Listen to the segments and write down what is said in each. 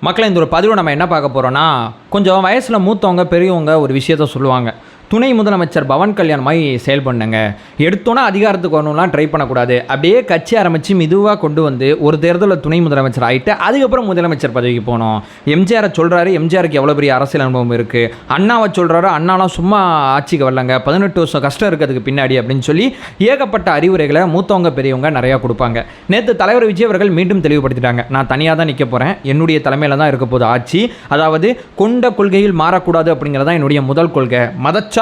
மக்களை இந்த ஒரு பதிவு நம்ம என்ன பார்க்க போகிறோன்னா, கொஞ்சம் வயசில் மூத்தவங்க பெரியவங்க ஒரு விஷயத்த சொல்லுவாங்க. துணை முதலமைச்சர் பவன் கல்யாண் மாதிரி செயல்பண்ணுங்க, எடுத்தோன்னா அதிகாரத்துக்கு வரணும்லாம் ட்ரை பண்ணக்கூடாது, அப்படியே கட்சி ஆரம்பித்து மெதுவாக கொண்டு வந்து ஒரு தேர்தலில் துணை முதலமைச்சர் ஆகிட்டு அதுக்கப்புறம் முதலமைச்சர் பதவிக்கு போகணும். எம்ஜிஆரை சொல்கிறாரு, எம்ஜிஆருக்கு எவ்வளோ பெரிய அரசியல் அனுபவம் இருக்குது. அண்ணாவை சொல்கிறாரு, அண்ணாலாம் சும்மா ஆட்சிக்கு வரலங்க, 18 வருஷம் கஷ்டம் இருக்கிறதுக்கு பின்னாடி அப்படின்னு சொல்லி ஏகப்பட்ட அறிவுரைகளை மூத்தவங்க பெரியவங்க நிறையா கொடுப்பாங்க. நேற்று தலைவர் விஜய் அவர்கள் மீண்டும் தெளிவுபடுத்திட்டாங்க, நான் தனியாக தான் நிற்க போகிறேன், என்னுடைய தலைமையில் தான் இருக்க போகுது ஆட்சி, அதாவது கொண்ட கொள்கையில் மாறக்கூடாது அப்படிங்கிறதான் என்னுடைய முதல் கொள்கை, மதச்சார்பற்ற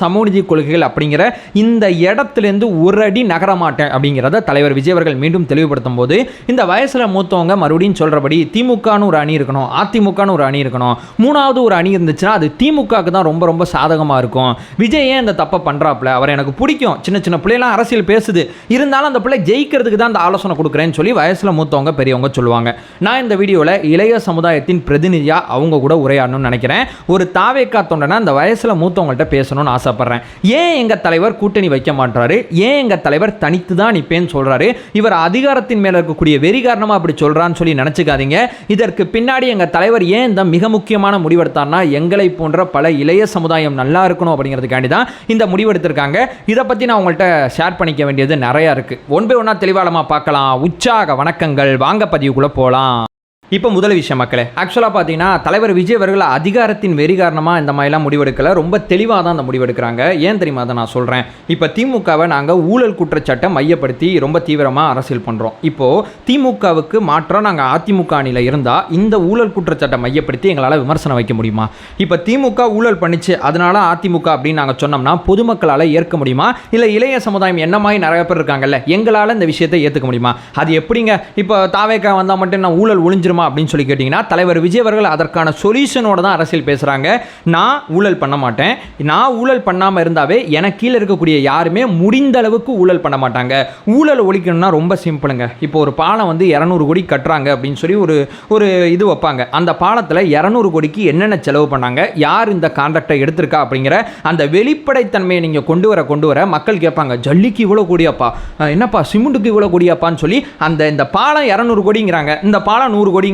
சமூகநீதி கொள்கைகள் அப்படிங்கிற இந்த இடத்துலேருந்து ஒரு அடி நகர மாட்டேன் அப்படிங்கிறத தலைவர் விஜய் அவர்கள் மீண்டும் தெளிவுபடுத்தும் போது, இந்த வயசில் மூத்தவங்க மறுபடியும் சொல்கிறபடி திமுகன்னு ஒரு அணி இருக்கணும், அதிமுகன்னு ஒரு அணி இருக்கணும், மூணாவது ஒரு அணி இருந்துச்சுன்னா அது திமுகவுக்கு தான் ரொம்ப ரொம்ப சாதகமாக இருக்கும். விஜய் ஏன் இந்த தப்பை பண்ணுறாப்புல, அவர் எனக்கு பிடிக்கும், சின்ன சின்ன பிள்ளைலாம் அரசியல் பேசுது, இருந்தாலும் அந்த பிள்ளை ஜெயிக்கிறதுக்கு தான் அந்த ஆலோசனை கொடுக்குறேன்னு சொல்லி வயசில் மூத்தவங்க பெரியவங்க சொல்லுவாங்க. நான் இந்த வீடியோவில் இளைய சமுதாயத்தின் பிரதிநிதியாக அவங்க கூட உரையாடணும்னு நினைக்கிறேன். ஒரு தாவேக்கா தொண்டனா அந்த வயசில் மூத்தவங்கள்ட்ட பேசணும்னு ஆசைப்படுறேன். ஏன் எங்கள் தலைவர் கூட்டணி வைக்க மாட்டாரு, ஏன் எங்கள் தலைவர் தனித்து தான் நிற்பேன்னு சொல்கிறாரு, இவர் அதிகாரத்தின் மேலே இருக்கக்கூடிய வெறி காரணமாக அப்படி சொல்கிறான்னு சொல்லி நினச்சிக்காதீங்க. இதற்கு பின்னாடி எங்கள் தலைவர் ஏன் இந்த மிக முக்கியமான முடிவெடுத்தார்னா, எங்களை போன்ற பல இளைய சமுதாயம் நல்லா இருக்கணும் அப்படிங்கிறதுக்காண்டி தான் இந்த முடிவெடுத்திருக்காங்க. இதை பற்றி நான் உங்கள்கிட்ட ஷேர் பண்ணிக்க வேண்டியது நிறையா இருக்குது. ஒன் பை ஒன்றா தெளிவாளமாக பார்க்கலாம். உற்சாக வணக்கங்கள், வாங்க பதிவுக்குள்ளே போகலாம். இப்போ முதல் விஷயம் மக்களே, ஆக்சுவலாக பார்த்தீங்கன்னா தலைவர் விஜய் அவர்கள் அதிகாரத்தின் வெறி காரணமாக இந்த மாதிரிலாம் முடிவெடுக்கலை, ரொம்ப தெளிவாக தான் அந்த முடிவெடுக்கிறாங்க. ஏன் தெரியுமா அதை நான் சொல்கிறேன். இப்போ திமுகவை நாங்கள் ஊழல் குற்றச்சாட்டை மையப்படுத்தி ரொம்ப தீவிரமாக அரசியல் பண்ணுறோம். இப்போது திமுகவுக்கு மாற்றாக நாங்கள் அதிமுக அணியில் இருந்தால் இந்த ஊழல் குற்றச்சாட்டை மையப்படுத்தி எங்களால் விமர்சனம் வைக்க முடியுமா? இப்போ திமுக ஊழல் பண்ணிச்சு அதனால அதிமுக அப்படின்னு நாங்கள் சொன்னோம்னா பொதுமக்களால் ஏற்க முடியுமா? இல்லை இளைய சமுதாயம் என்ன மாதிரி நிறைய பேர் இருக்காங்கல்ல, எங்களால் இந்த விஷயத்தை ஏற்றுக்க முடியுமா? அது எப்படிங்க இப்போ தாவேக்கா வந்தால் மட்டும் நான் ஊழல் ஒழிஞ்சிருமா அப்படின்னு சொல்லி கேட்டிங்கன்னா, தலைவர் விஜய் அவர்கள் அதற்கான சொல்யூஷனோட தான் அரசியல் பேசுகிறாங்க. நான் ஊழல் பண்ண மாட்டேன், நான் ஊழல் பண்ணாமல் இருந்தாவே எனக்கு கீழே இருக்கக்கூடிய யாருமே முடிந்த அளவுக்கு ஊழல் பண்ண மாட்டாங்க. ஊழல் ஒழிக்கணும்னா ரொம்ப சிம்பிளுங்க. இப்போ ஒரு பாலம் வந்து 200 கோடி கட்டுறாங்க அப்படின்னு சொல்லி ஒரு இது வைப்பாங்க. அந்த பாலத்தில் 200 கோடிக்கு என்னென்ன செலவு பண்ணாங்க, யார் இந்த கான்ட்ராக்டை எடுத்திருக்கா அப்படிங்கிற அந்த வெளிப்படைத்தன்மையை நீங்கள் கொண்டு வர மக்கள் கேட்பாங்க, ஜல்லிக்கு இவ்வளோ கோடியாப்பா, என்னப்பா சிமெண்ட்டுக்கு இவ்வளோ கோடியாப்பான்னு சொல்லி இந்த பாலம் 200 கோடிங்கிறாங்க, இந்த பாலம் 100 கோடி.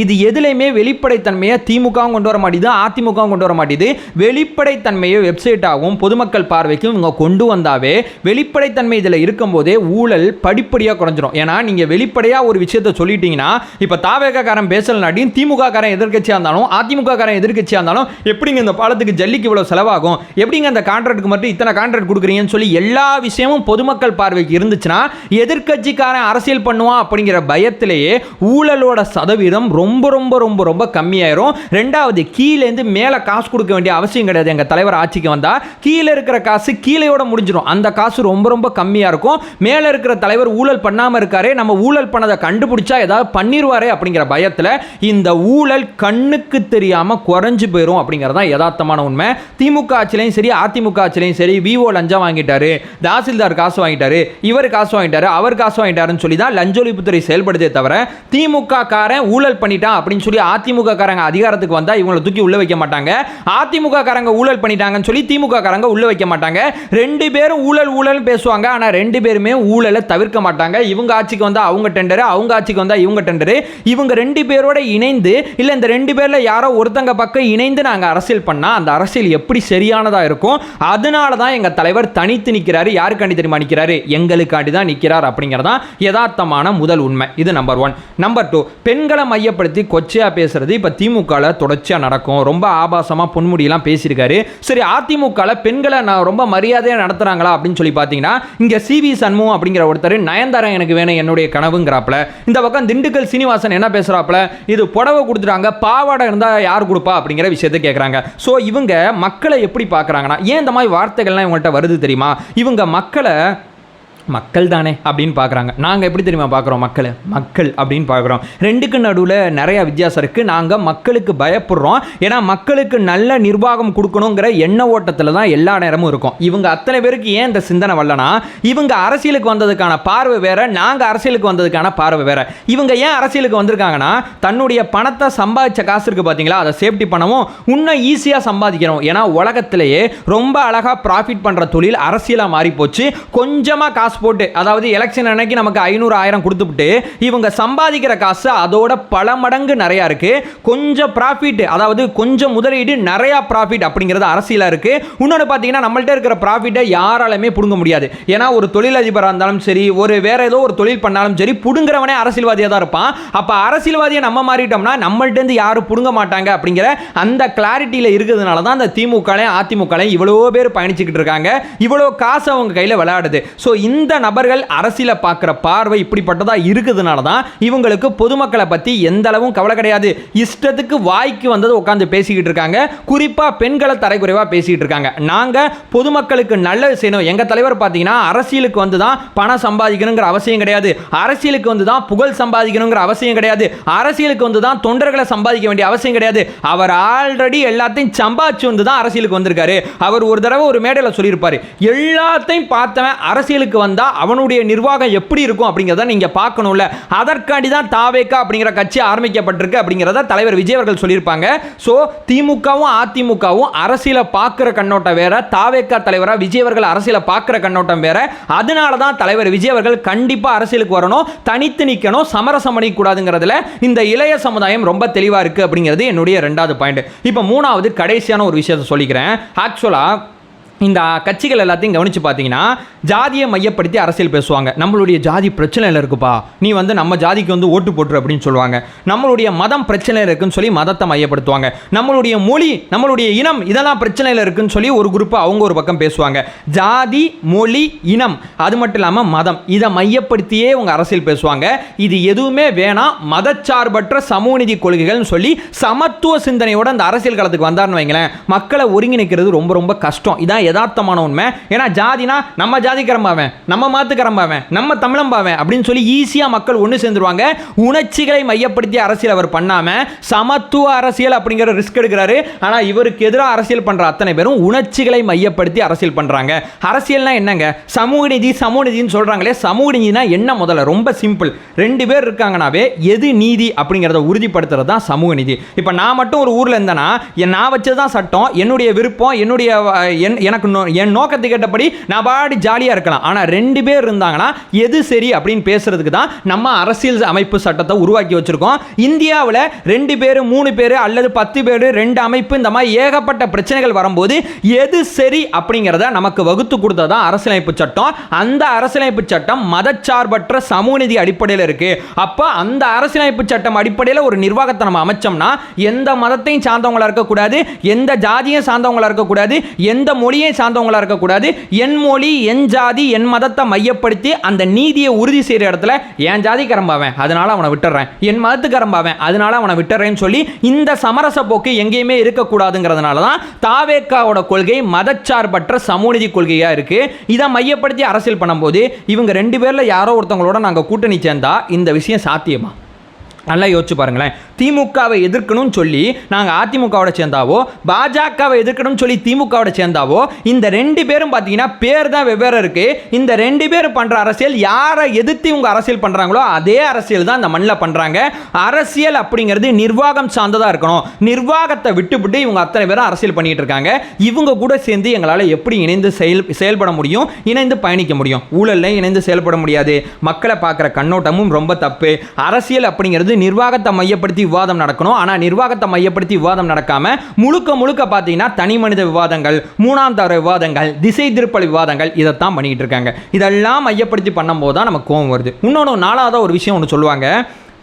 இது எதுலையுமே வெளிப்படைத்தன்மையை திமுகவும் கொண்டு வர மாட்டேது, அதிமுகவும் கொண்டு வர மாட்டேது. வெளிப்படைத்தன்மையை வெப்சைட்டாகவும் பொதுமக்கள் பார்வைக்கும் இவங்க கொண்டு வந்தாவே வெளிப்படைத்தன்மை இதில் இருக்கும்போதே ஊழல் படிப்படியாக குறைஞ்சிரும். ஏன்னா நீங்கள் வெளிப்படையாக ஒரு விஷயத்தை சொல்லிட்டீங்கன்னா, இப்போ தாவேகாரன் பேசலனாட்டியும் திமுக காரன் எதிர்கட்சியாக இருந்தாலும் அதிமுக காரன் எதிர்கட்சியாக இருந்தாலும் எப்படிங்க இந்த பாலத்துக்கு ஜல்லிக்கு இவ்வளோ செலவாகும், எப்படிங்க அந்த கான்ட்ராக்டுக்கு மட்டும் இத்தனை கான்ட்ராக்ட் கொடுக்குறீங்கன்னு சொல்லி எல்லா விஷயமும் பொதுமக்கள் பார்வைக்கு இருந்துச்சுன்னா எதிர்கட்சிக்காரன் அரசியல் பண்ணுவான் அப்படிங்கிற பயத்திலேயே ஊழலோட சதவீதம் ரொம்ப ரொம்ப ரொம்ப ரொம்ப கம்மியாயிரும். ரெண்டாவது, கீழேருந்து மேலே காசு கொடுக்க வேண்டிய அவசியம் கிடையாது. எங்கள் தலைவர் ஆட்சிக்கு வந்தால் கீழே இருக்கிற காசு கீழேயோட முடிஞ்சிடும். அந்த காசு ரொம்ப ரொம்ப கம்மியாக இருக்கும். மேலே இருக்கிற தலைவர் ஊழல் பண்ணாமல் இருக்காரே, நம்ம ஊழல் பண்ணதை கண்டுபிடிச்சா ஏதாவது பண்ணிடுவாரே அப்படிங்கிற பயத்தில் இந்த ஊழல் கண்ணுக்கு தெரியாமல் குறைஞ்சு போயிடும் அப்படிங்கிறது தான் யதார்த்தமான உண்மை. திமுக ஆட்சிலையும் சரி அதிமுக ஆட்சிலையும் சரி, விஓ லஞ்சம் வாங்கிட்டாரு, தாசில்தார் காசு வாங்கிட்டாரு, இவர் காசு வாங்கிட்டாரு, அவர் காசு வாங்கிட்டாருன்னு சொல்லி தான் லஞ்ச ஒழிப்புத்துறை செயல்படுதே தவிர திமுக காரன் ஊழல் பண்ணிட்டான் அப்படின்னு சொல்லி அதிமுக காரங்க அதிகாரத்துக்கு வந்தா இவங்களை தூக்கி உள்ள வைக்க மாட்டாங்க. அதிமுக காரங்க ஊழல் பண்ணிட்டாங்கன்னு சொல்லி திமுக காரங்க உள்ள வைக்க மாட்டாங்க. ரெண்டு பேரும் ஊழல் பேசுவாங்க, ஆனா ரெண்டு பேருமே ஊழலை தவிர்க்க மாட்டாங்க. இவங்க ஆட்சிக்கு வந்தா அவங்க டெண்டர், அவங்க ஆட்சிக்கு வந்தா இவங்க டெண்டர். இவங்க ரெண்டு பேரோட இணைந்து இல்ல இந்த ரெண்டு பேர்ல யாரோ ஒருத்தங்க பக்கம் இணைந்து நாங்க அரசியல் பண்ணா அந்த அரசியல் எப்படி சரியானதா இருக்கும்? அதனால தான் எங்க தலைவர் தனித்து நிற்கிறாரு. யாருக்காண்டி தெரியுமா நிற்கிறாரு? எங்களுக்காண்டி தான் நிற்கிறார் அப்படிங்கிறதா யதார்த்தமான முதல் உண்மை. இது நம்பர் 1. நம்பர் 2, பெண்களை மையப்படுத்தி கொச்சையா பேசுறது இப்ப திமுகல தொடர்ச்சியா நடக்கும். ரொம்ப ஆபாசமா பொன்முடியெல்லாம் பேசியிருக்காரு. சரி, அதிமுகல பெண்களை ரொம்ப மரியாதையா நடத்துறாங்களா அப்படின்னு சொல்லி பாத்தீங்கன்னா, இங்க சிவி சண்முகம் அப்படிங்கிற ஒருத்தர் நயன்தாரா எனக்கு வேணும் என்னுடைய கனவுங்கிறாப்ல, இந்த பக்கம் திண்டுக்கல் சீனிவாசன் என்ன பேசுறாப்ல, இது புடவை கொடுத்துட்டாங்க, பாவாடை இருந்தா யார் கொடுப்பா அப்படிங்கிற விஷயத்தை கேட்கறாங்க. சோ இவங்க மக்களை எப்படி பார்க்கறாங்கன்னா, ஏன் இந்த மாதிரி வார்த்தைகள்லாம் இவங்கள்ட்ட வருது தெரியுமா? இவங்க மக்களை மக்கள் தானே அப்படின்னு பார்க்குறாங்க. நாங்கள் எப்படி தெரியுமா பார்க்குறோம்? மக்கள் அப்படின்னு பார்க்குறோம். ரெண்டுக்கு நடுவில் நிறையா வித்தியாசம் இருக்குது. நாங்கள் மக்களுக்கு பயப்படுறோம். ஏன்னா மக்களுக்கு நல்ல நிர்வாகம் கொடுக்கணுங்கிற எண்ண ஓட்டத்தில் தான் எல்லா நேரமும் இருக்கும். இவங்க அத்தனை பேருக்கு ஏன் இந்த சிந்தனை வரலனா, இவங்க அரசியலுக்கு வந்ததுக்கான பார்வை வேற, நாங்கள் அரசியலுக்கு வந்ததுக்கான பார்வை வேற. இவங்க ஏன் அரசியலுக்கு வந்திருக்காங்கன்னா, தன்னுடைய பணத்தை சம்பாதிச்ச காசு இருக்குது பார்த்தீங்களா, அதை சேஃப்டி பண்ணவும் இன்னும் ஈஸியாக சம்பாதிக்கணும். ஏன்னா உலகத்திலேயே ரொம்ப அழகாக ப்ராஃபிட் பண்ணுற தொழில் அரசியலாக மாறி போச்சு. கொஞ்சமாக காசு போட்டு, அதாவது எலெக்ஷன் அன்னைக்கு நமக்கு 500 1000 கொடுத்துட்டு இவங்க சம்பாதிக்கிற காசு அதோட பல மடங்கு நிறையா இருக்கு. கொஞ்சம் ப்ராஃபிட், அதாவது கொஞ்சம் முதலீடு நிறைய ப்ராஃபிட் அப்படிங்கிறது அரசியலாக இருக்கு. இன்னொன்று பார்த்தீங்கன்னா நம்மள்ட்ட இருக்கிற ப்ராஃபிட்டை யாராலுமே புடுங்க முடியாது. ஏன்னா ஒரு தொழிலதிபராக இருந்தாலும் சரி, ஒரு வேற ஏதோ ஒரு தொழில் பண்ணாலும் சரி, புடுங்குறவனே அரசியல்வாதியாக தான் இருப்பான். அப்போ அரசியல்வாதியை நம்ம மாறிட்டோம்னா நம்மள்ட்ட இருந்து யாரும் புடுங்க மாட்டாங்க அப்படிங்கிற அந்த கிளாரிட்டியில் இருக்கிறதுனால தான் அந்த திமுகலையும் அதிமுகலையும் இவ்வளோ பேர் பயணிச்சுக்கிட்டு இருக்காங்க. இவ்வளோ காசு அவங்க கையில் விளையாடுது. ஸோ இந்த நபர்கள் அரசியலை பார்க்குற பார்வை இப்படிப்பட்டதா இருக்குதுனால தான் இவங்களுக்கு பொதுமக்களை பற்றி எந்த அளவும் கவலை கிடையாது. இஷ்டத்துக்கு வாய்க்கு வந்தது உட்காந்து பேசிக்கிட்டு இருக்காங்க. குறிப்பாக பெண்களை தரைக்குறைவாக பேசிக்கிட்டு இருக்காங்க. நாங்கள் பொதுமக்களுக்கு நல்லது செய்யணும். எங்கள் தலைவர் பார்த்தீங்கன்னா அரசியலுக்கு வந்து தான் பணம் சம்பாதிக்கணுங்கிற அவசியம் கிடையாது. அரசியலுக்கு வந்து தான் புகழ் சம்பாதிக்கணுங்கிற அவசியம் கிடையாது. அரசியலுக்கு வந்து தான் தொண்டர்களை சம்பாதிக்க வேண்டிய அவசியம் கிடையாது. அவர் ஆல்ரெடி எல்லாத்தையும் சம்பாதிச்சு வந்து தான் அரசியலுக்கு வந்திருக்காரு. அவர் ஒரு தடவை ஒரு மேடையில் சொல்லியிருப்பாரு, எல்லாத்தையும் பார்த்தவன் அரசியலுக்கு வந்தா அவனுடைய நிர்வாகம் எப்படி இருக்கும் அப்படிங்கிறத நீங்க பார்க்கணும்ல. அதற்காண்டி தான் தாவேகா அப்படிங்கிற கட்சி ஆரம்பிக்கப்பட்டிருக்கு அப்படிங்கிறத தலைவர் விஜய் அவர்கள் சொல்லியிருப்பாங்க. ஸோ திமுகவும் அதிமுகவும் அரசியலை பார்க்குற கண்ணோட்டம் வேற, தாவேகா தலைவராக விஜய் அவர்கள் அரசியலை பார்க்குற கண்ணோட்டம் வேற. அதனால தான் தலைவர் விஜய் அவர்கள் கண்டிப்பாக அரசியலுக்கு வரணும், தனித்து நிற்கணும், சமரசம் பண்ணிக்கூடாதுங்கிறதுல இந்த இளைய சமுதாயம் ரொம்ப தெளிவாக இருக்குது அப்படிங்கிறது என்னுடைய 2வது பாயிண்ட். இப்போ 3வது கடைசியான ஒரு விஷயத்தை சொல்லிக்கிறேன். ஆக்சுவலாக இந்த கட்சிகள் எல்லாத்தையும் கவனித்து பார்த்தீங்கன்னா ஜாதியை மையப்படுத்தி அரசியல் பேசுவாங்க. நம்மளுடைய ஜாதி பிரச்சனையில் இருக்குப்பா, நீ வந்து நம்ம ஜாதிக்கு வந்து ஓட்டு போட்டுரு அப்படின்னு சொல்லுவாங்க. நம்மளுடைய மதம் பிரச்சனையில் இருக்குன்னு சொல்லி மதத்தை மையப்படுத்துவாங்க. நம்மளுடைய மொழி, நம்மளுடைய இனம் இதெல்லாம் பிரச்சனையில் இருக்குன்னு சொல்லி ஒரு குரூப் அவங்க ஒரு பக்கம் பேசுவாங்க. ஜாதி, மொழி, இனம், அது மட்டும் இல்லாமல் மதம், இதை மையப்படுத்தியே அவங்க அரசியல் பேசுவாங்க. இது எதுவுமே வேணாம், மதச்சார்பற்ற சமூக நீதி கொள்கைகள்னு சொல்லி சமத்துவ சிந்தனையோட அந்த அரசியல் களத்துக்கு வந்தார்னு வைங்களேன், மக்களை ஒருங்கிணைக்கிறது ரொம்ப ரொம்ப கஷ்டம். இதான் யதார்த்தமான உண்மை. ஏன்னா ஜாதினா நம்ம ஜாதிக்கரம்பாவேன், நம்ம மாத்துக்கரம்பாவேன், நம்ம தமிழம்பாவேன் அப்படின்னு சொல்லி ஈஸியாக மக்கள் ஒன்று சேர்ந்துருவாங்க. உணர்ச்சிகளை மையப்படுத்தி அரசியல் அவர் பண்ணாம சமத்துவ அரசியல் அப்படிங்கிற ரிஸ்க் எடுக்கிறாரு. ஆனால் இவருக்கு எதிராக அரசியல் பண்ற அத்தனை பேரும் உணர்ச்சிகளை மையப்படுத்தி அரசியல் பண்றாங்க. அரசியல்னா என்னங்க? சமூக நீதி, சமூக நீதினு சொல்றாங்களே, சமூக நீதினா என்ன? முதல்ல ரொம்ப சிம்பிள். 2 பேர் இருக்காங்கனாவே எது நீதி அப்படிங்கிறத உறுதிப்படுத்துறது தான் சமூக நீதி. இப்போ நான் மட்டும் ஒரு ஊரில் இருந்தேன்னா நான் வச்சது தான் சட்டம், என்னுடைய விருப்பம், என்னுடைய எனக்கு என் நோக்கத்தை கேட்டபடி நான் பாடி ஜாலியாக இருக்கலாம். ஆனால் 2 பேர் இருந்தாங்கன்னா எது சரி அப்படின்னு பேசுறதுக்கு தான் நம்ம அரசியல் அமைப்பு சட்டத்தை உருவாக்கி வச்சிருக்கோம். இந்தியாவில் 2 பேர் 3 பேர் அல்லது 10 பேர் 2 அமைப்பு இந்த மாதிரி ஏகப்பட்ட பிரச்சனைகள் வரும்போது எது சரி அப்படிங்கிறத நமக்கு வகுத்து கொடுத்ததான் அரசியலமைப்பு சட்டம். அந்த அரசியலமைப்பு சட்டம் மதச்சார்பற்ற சமூக நீதி அடிப்படையில் இருக்கு. அப்போ அந்த அரசியலமைப்பு சட்டம் அடிப்படையில் ஒரு நிர்வாகத்தை நம்ம அமைச்சோம்னா எந்த மதத்தையும் சார்ந்தவங்களா இருக்கக்கூடாது, எந்த ஜாதியும் சார்ந்தவங்களா இருக்கக்கூடாது, எந்த மொழியை சார்ந்தவங்களா இருக்கக்கூடாது. என் மொழி, என் ஜாதி, என் மதத்தை மையப்படுத்தி அந்த நீதியை உறுதி செய்யற இடத்துல என் ஜாதி கரம்பாவேன் அதனால அவனை விட்டுறேன், என் மதத்து கரம்பாவேன் அதனால அவனை விட்டுறேன்னு சொல்லி இந்த சமரச போக்கு எங்கேயுமே இருக்கக்கூடாதுங்கிறதுனால தான் தாவேக்காவோட கொள்கை மதச்சார்பற்ற சமூகநீதி கொள்கையா இருக்கு. இதை மையப்படுத்தி அரசியல் பண்ணும்போது இவங்க 2 பேர்ல யாரோ ஒருத்தவங்களோட நாங்கள் கூட்டணி சேர்ந்தா இந்த விஷயம் சாத்தியமா? நல்லா யோசிச்சு பாருங்களேன். திமுகவை எதிர்க்கணும்னு சொல்லி நாங்கள் அதிமுகவோட சேர்ந்தாவோ, பாஜகவை எதிர்க்கணும்னு சொல்லி திமுகவோட சேர்ந்தாவோ, இந்த 2 பேரும் பார்த்தீங்கன்னா பேர் தான் வெவ்வேறு இருக்கு. இந்த 2 பேரும் பண்ற அரசியல் யாரை எதிர்த்து இவங்க அரசியல் பண்றாங்களோ அதே அரசியல் தான் இந்த மண்ணில் பண்றாங்க. அரசியல் அப்படிங்கிறது நிர்வாகம் சார்ந்ததாக இருக்கணும். நிர்வாகத்தை விட்டுவிட்டு இவங்க அத்தனை பேரும் அரசியல் பண்ணிட்டு இருக்காங்க. இவங்க கூட சேர்ந்து எங்களால் எப்படி இணைந்து செயல்பட முடியும், இணைந்து பயணிக்க முடியும்? ஊழல்ல இணைந்து செயல்பட முடியாது. மக்களை பார்க்குற கண்ணோட்டமும் ரொம்ப தப்பு. அரசியல் அப்படிங்கிறது நிர்வாகத்தை மையப்படுத்தி விவாதம் நடக்கணும். ஆனால் நிர்வாகத்தை மையப்படுத்தி விவாதம் நடக்காம முழுக்க முழுக்க பார்த்தீங்கன்னா தனி மனித விவாதங்கள், 3ஆம் தர விவாதங்கள், திசை திருப்பல் விவாதங்கள் இதைத்தான் பண்ணிட்டு இருக்காங்க. இதெல்லாம் மையப்படுத்தி பண்ணும்போது தான் நமக்கு கோபம் வருது. இன்னொன்று 4வது ஒரு விஷயம் ஒன்று சொல்லுவாங்க,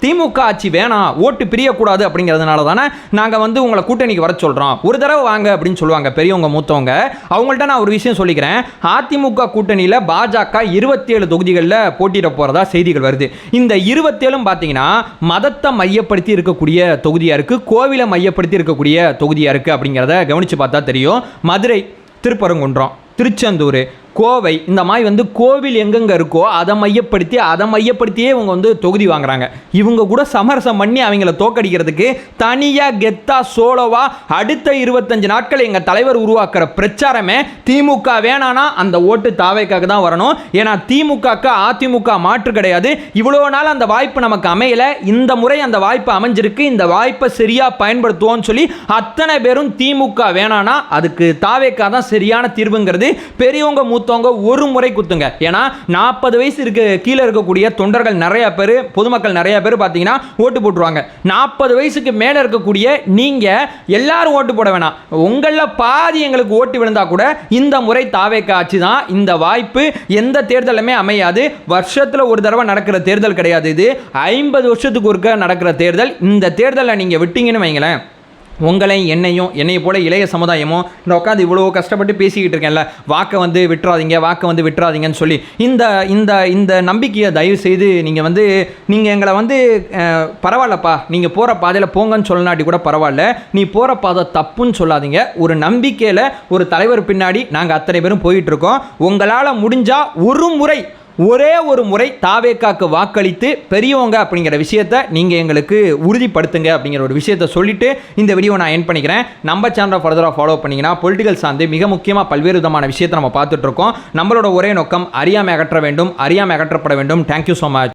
திமுக ஆட்சி வேணாம், ஓட்டு பிரியக்கூடாது அப்படிங்கிறதுனால தானே நாங்கள் வந்து உங்களை கூட்டணிக்கு வர சொல்கிறோம், ஒரு தடவை வாங்க அப்படின்னு சொல்லுவாங்க பெரியவங்க மூத்தவங்க. அவங்கள்ட்ட நான் ஒரு விஷயம் சொல்லிக்கிறேன். அதிமுக கூட்டணியில் பாஜக 27 தொகுதிகளில் போட்டியிட போகிறதா செய்திகள் வருது. இந்த 27 பார்த்தீங்கன்னா மதத்தை மையப்படுத்தி இருக்கக்கூடிய தொகுதியாக இருக்குது, கோவிலை மையப்படுத்தி இருக்கக்கூடிய தொகுதியாக இருக்குது. அப்படிங்கிறத கவனித்து பார்த்தா தெரியும். மதுரை, திருப்பரங்குன்றம், திருச்செந்தூர், கோவை இந்த மாதிரி வந்து கோவில் எங்கெங்கே இருக்கோ அதை மையப்படுத்தியே இவங்க வந்து தொகுதி வாங்குறாங்க. இவங்க கூட சமரசம் பண்ணி அவங்கள தோக்கடிக்கிறதுக்கு தனியாக கெத்தா சோலோவா அடுத்த 25 நாட்கள் எங்கள் தலைவர் உருவாக்குற பிரச்சாரமே திமுக வேணானா அந்த ஓட்டு தாவேக்காக தான் வரணும். ஏன்னா திமுகக்கு அதிமுக மாற்று கிடையாது. இவ்வளோ நாள் அந்த வாய்ப்பு நமக்கு அமையல, இந்த முறை அந்த வாய்ப்பு அமைஞ்சிருக்கு. இந்த வாய்ப்பை சரியாக பயன்படுத்துவோம்னு சொல்லி அத்தனை பேரும் திமுக வேணானா அதுக்கு தாவேக்கா தான் சரியான தீர்வுங்கிறது பெரியவங்க மூத்தவங்க ஒரு முறை குத்துங்க. ஏன்னா 40 வயசு கீழே இருக்கக்கூடிய தொண்டர்கள் நிறைய பேர், பொதுமக்கள் நிறைய பேர் பார்த்தீங்கன்னா ஓட்டு போட்டுருவாங்க. 40 வயசுக்கு மேலே இருக்கக்கூடிய நீங்க எல்லாரும் ஓட்டு போட வேணாம். உங்களில் பாதி எங்களுக்கு ஓட்டு விழுந்தா கூட இந்த முறை தாவேக ஆட்சி தான். இந்த வாய்ப்பு எந்த தேர்தலுமே அமையாது. வருஷத்தில் ஒரு தடவை நடக்கிற தேர்தல் கிடையாது. இது 50 வருஷத்துக்கு ஒருக்க நடக்கிற தேர்தல். இந்த தேர்தலை நீங்க விட்டீங்கன்னு வைங்களேன், உங்களை என்னையை போல இளைய சமுதாயமும் இந்த உட்காந்து இவ்வளோ கஷ்டப்பட்டு பேசிக்கிட்டு இருக்கேன்ல, வாக்கை வந்து விட்டுறாதீங்கன்னு சொல்லி இந்த இந்த இந்த நம்பிக்கையை தயவு செய்து நீங்கள் எங்களை பரவாயில்லப்பா, நீங்கள் போகிற பாதையில் போங்கன்னு சொல்லனாட்டி கூட பரவாயில்ல, நீ போகிற பாதை தப்புன்னு சொல்லாதீங்க. ஒரு நம்பிக்கையில் ஒரு தலைவர் பின்னாடி நாங்கள் அத்தனை பேரும் போயிட்டுருக்கோம். உங்களால் முடிஞ்சால் ஒரே ஒரு முறை தாவேக்காக்கு வாக்களித்து பெரியவங்க அப்படிங்கிற விஷயத்தை நீங்கள் எங்களுக்கு உறுதிப்படுத்துங்க அப்படிங்கிற ஒரு விஷயத்தை சொல்லிட்டு இந்த வீடியோ நான் எண்ட் பண்ணிக்கிறேன். நம்ம சேனலை ஃபர்தராக ஃபாலோ பண்ணிங்கன்னா பொலிட்டிக்கல் சார்ந்து மிக முக்கியமாக பல்வேறு விதமான விஷயத்தை நம்ம பார்த்துட்ருக்கோம். நம்மளோட ஒரே நோக்கம் அறியாமை அகற்ற வேண்டும், அறியாமை அகற்றப்பட வேண்டும். Thank you so much.